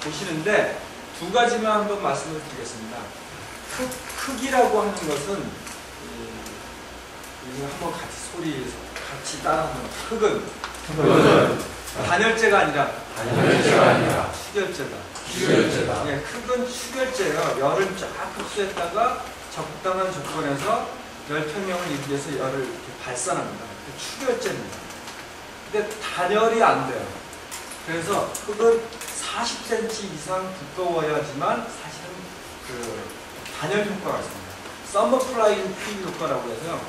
보시는데 두 가지만 한번 말씀을 드리겠습니다. 흙이라고 하는 것은 이거 한번 같이 따라하면 흙은 단열재가 아니라 수결재다. 예, 흙은 수결재예요. 열을 쫙 흡수했다가 적당한 조건에서 열평형을 이루기 위해서 열을 이렇게 발산합니다. 수결재입니다. 근데 단열이 안 돼요. 그래서 흙은 40cm 이상 두꺼워야지만 사실은 그 단열 효과가 있습니다. 서머플라잉 피 효과라고 해서요.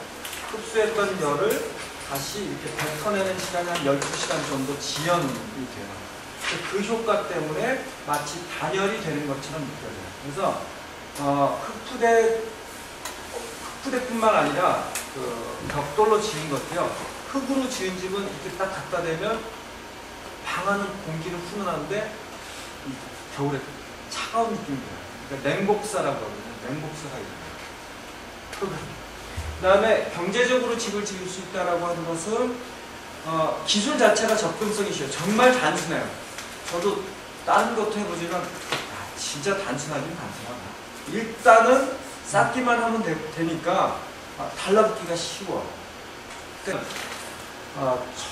흡수했던 열을 다시 이렇게 뱉어내는 시간이 한 12시간 정도 지연이 돼요. 그 효과 때문에 마치 단열이 되는 것처럼 느껴져요. 그래서 흙부대뿐만 아니라 그 벽돌로 지은 것도요. 흙으로 지은 집은 이렇게 딱 갖다 대면 방안은 공기는 훈훈한데 겨울에 차가운 느낌이 들어요. 그러니까 냉복사라고 하거든요. 냉복사가 있어요. 그 다음에 경제적으로 집을 지을 수 있다고 하는 것은 기술 자체가 접근성이 쉬워요. 정말 단순해요. 저도 다른 것도 해보지만 진짜 단순하긴 단순하다. 일단은 쌓기만 하면 되니까 달라붙기가 쉬워.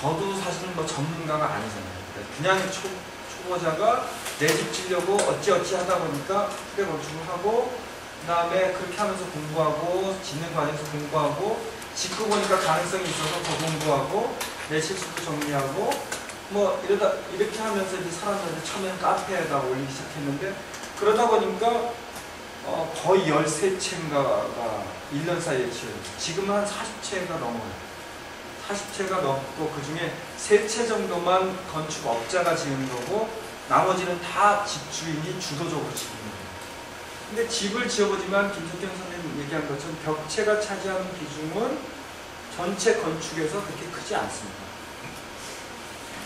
저도 사실은 뭐 전문가가 아니잖아요. 그냥 초보자가 내 집 지려고 어찌어찌 하다 보니까 흙대 건축을 하고 그 다음에 그렇게 하면서 공부하고 짓는 과정에서 공부하고 짓고 보니까 가능성이 있어서 더 공부하고 내 실수도 정리하고 뭐 이러다 이렇게 하면서 이제 사람들한테 처음에는 카페에다 올리기 시작했는데 그러다 보니까 거의 13채인가가 1년 사이에 지어요. 지금은 한 40채가 넘어요. 40채가 넘고 그 중에 3채 정도만 건축업자가 지은 거고 나머지는 다 집주인이 주도적으로 지은 거예요. 근데 집을 지어보지만 김석경 선생님 얘기한 것처럼 벽체가 차지하는 비중은 전체 건축에서 그렇게 크지 않습니다.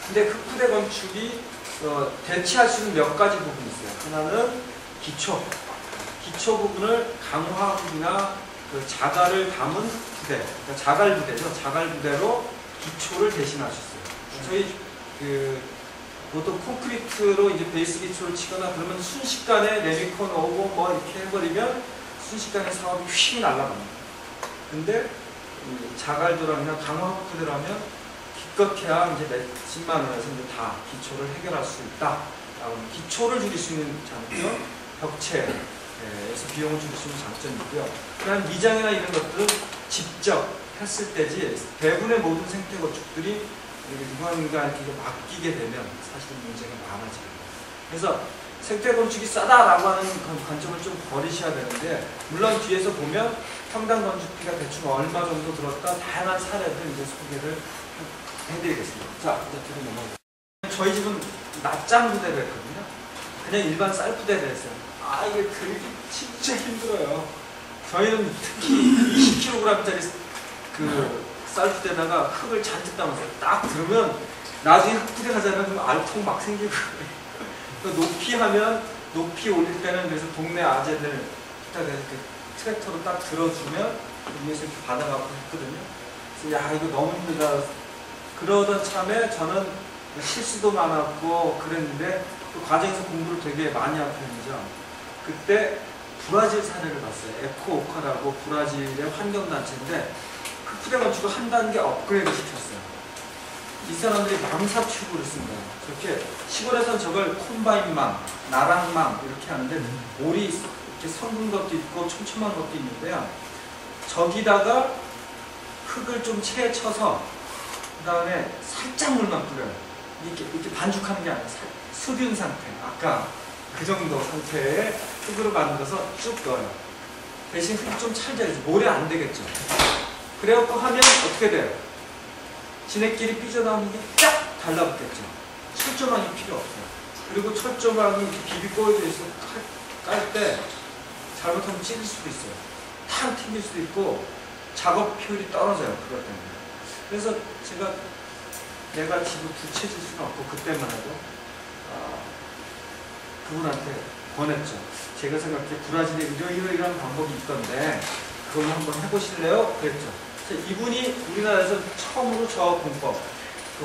근데 흙부대 건축이 대체할 수 있는 몇 가지 부분이 있어요. 하나는 기초 부분을 강화학이나 그 자갈을 담은 부대, 그러니까 자갈부대죠. 자갈부대로 기초를 대신할 수 있어요. 저희 보통 콘크리트로 이제 베이스 기초를 치거나 그러면 순식간에 레미콘 오고 뭐 이렇게 해버리면 순식간에 사업이 휙 날아갑니다. 근데 자갈도랑이나 강화부대라면 기껏해야 이제 몇십만 원에서 이제 다 기초를 해결할 수 있다. 기초를 줄일 수 있는 장점, 벽체에서 비용을 줄일 수 있는 장점이 있고요. 그다음 미장이나 이런 것들은 직접 했을 때지 대부분의 모든 생태 건축들이 누군가에게 맡기게 되면 사실 문제가 많아져요. 그래서 생태 건축이 싸다라고 하는 관점을 좀 버리셔야 되는데 물론 뒤에서 보면 평당 건축비가 대충 얼마 정도 들었다 다양한 사례들 이제 소개를 해드리겠습니다. 자, 이제 뒤로 넘어가요. 저희 집은 낮장 부대를 했거든요. 그냥 일반 쌀 부대를 했어요. 이게 들기 진짜 힘들어요. 저희는 특히 20kg짜리 그 쌀 부대에다가 흙을 잔뜩 담았어요. 딱 들으면 나중에 흙 부대 가잖아요. 그럼 알통 막 생기고 높이 올릴 때는 그래서 동네 아재들 트랙터로 딱 들어주면 위에서 이렇게 받아가고 했거든요. 그래서 야 이거 너무 힘들다. 그러던 참에 저는 실수도 많았고 그랬는데 그 과정에서 공부를 되게 많이 한 편이죠. 그때 브라질 사례를 봤어요. 에코오카라고 브라질의 환경단체인데 흙부대 건축을 한 단계 업그레이드 시켰어요. 이 사람들이 망사튜브를 쓴 거예요. 저렇게 시골에서는 저걸 콤바인망, 나랑망 이렇게 하는데 올이 이렇게 성분 것도 있고 촘촘한 것도 있는데요. 저기다가 흙을 좀 채쳐서 그 다음에 살짝 물만 뿌려요. 이렇게 반죽하는 게 아니라 수균 상태. 아까 그 정도 상태의 흙으로 만들어서 쭉 넣어요. 대신 흙이 좀 찰져야지. 모래 안 되겠죠. 그래갖고 하면 어떻게 돼요? 지네끼리 삐져나오는 게 쫙 달라붙겠죠. 철조망이 필요 없어요. 그리고 철조망이 이렇게 비비꼬여져 있어 깔 때 잘못하면 찢을 수도 있어요. 탕 튕길 수도 있고 작업 효율이 떨어져요. 그것 때문에. 그래서 내가 집을 부채질 수는 없고 그때만 해도 그분한테 권했죠. 제가 생각해 브라질에 이러이러한 방법이 있던데 그걸로 한번 해보실래요? 그랬죠. 이분이 우리나라에서 처음으로 저 공법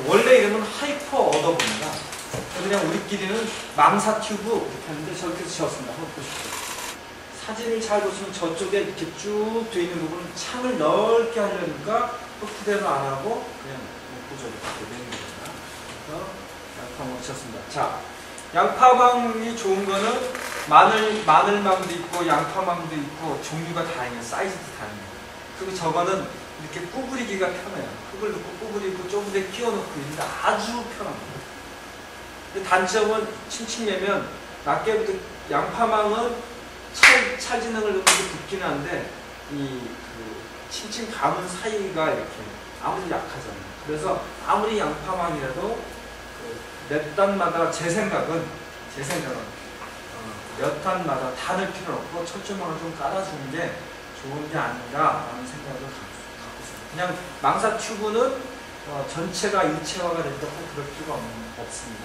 원래 이름은 하이퍼 어도브입니다. 그냥 우리끼리는 망사 튜브 이렇게 하는데 저렇게 지었습니다. 한번 보십시오. 사진을 잘 보시면 저쪽에 이렇게 쭉 돼 있는 부분은 창을 넓게 하려니까 또 그대로 안 하고 그냥 목구조로 이렇게 내는 겁니다. 그래서 양파망을 지었습니다. 자, 양파망이 좋은 거는 마늘망도 있고 양파망도 있고 종류가 다양해요. 사이즈도 다양해요. 그리고 저거는 이렇게 구부리기가 편해요. 흙을 넣고 구부리고 조금 더 끼워 넣고 있는데 아주 편합니다. 근데 단점은 칭칭매면 낱개부터 양파망은 찰진흙을 넣는 게 붙긴 한데 칭칭 감은 사이가 이렇게 아무리 약하잖아요. 그래서 아무리 양파망이라도 몇 단마다 제 생각은 몇 단마다 단을 필요 없고 철조망을 좀 깔아주는 게 좋은 게 아닌가라는 생각을 갖고 있습니다. 그냥 망사 튜브는 전체가 일체화가 된다고 그럴 필요가 없습니다.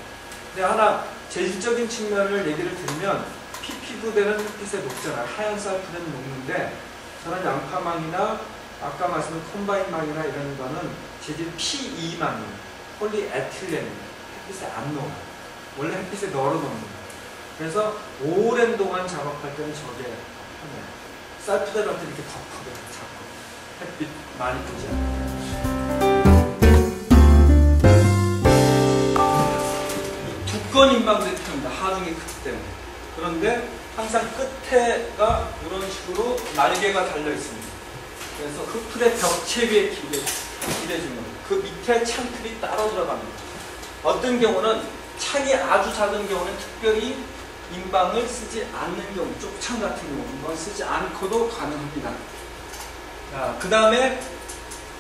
근데 하나 재질적인 측면을 얘기를 드리면 PP부대는 햇빛에 녹잖아요. 하얀 쌀푸대는 녹는데 저는 양파망이나 아까 말씀드린 콤바인망이나 이런 거는 재질 PE망이에요. 폴리에틸렌입니다. 햇빛에 안 녹아요. 원래 햇빛에 널어 놓는 거예요. 그래서 오랜 동안 작업할 때는 저게 편해요. 쌀푸대를 할 때 이렇게 덮어요. 자꾸 햇빛 많이 뜨지 않아요. 두꺼운 인방들이 필요합니다. 하중이 크기 때문에. 그런데 항상 끝에가 이런 식으로 날개가 달려 있습니다. 그래서 흙틀의 벽체 위에 기대주는 거예요. 그 밑에 창틀이 따로 들어갑니다. 어떤 경우는 창이 아주 작은 경우는 특별히 인방을 쓰지 않는 경우, 쪽창 같은 경우는 쓰지 않고도 가능합니다. 그 다음에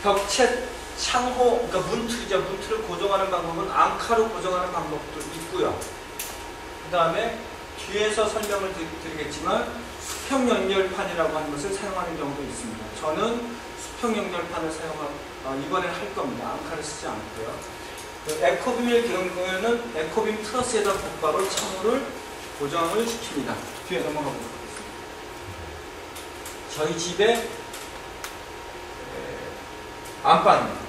벽체 창호, 그러니까 문틀이죠. 문틀을 고정하는 방법은 앙카로 고정하는 방법도 있고요. 그 다음에 뒤에서 설명을 드리겠지만 수평 연결판이라고 하는 것을 사용하는 경우도 있습니다. 저는 수평 연결판을 이번에 할 겁니다. 앙카를 쓰지 않고요. 에코빔일 경우에는 에코빔 트러스에다 곧바로 창호를 고정을 시킵니다. 뒤에 넘어가 보도록 하겠습니다. 저희 집에 안방입니다.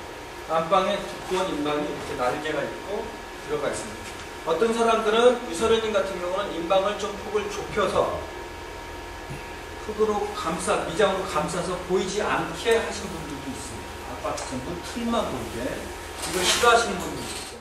안방에 두꺼운 인방이 이렇게 날개가 있고 들어가 있습니다. 어떤 사람들은 유서련님 같은 경우는 인방을 좀 폭을 좁혀서 흙으로 미장으로 감싸서 보이지 않게 하신 분들도 있습니다. 아파트처럼 틀만 보이게. 이걸 싫어하시는 분들도 있습니다.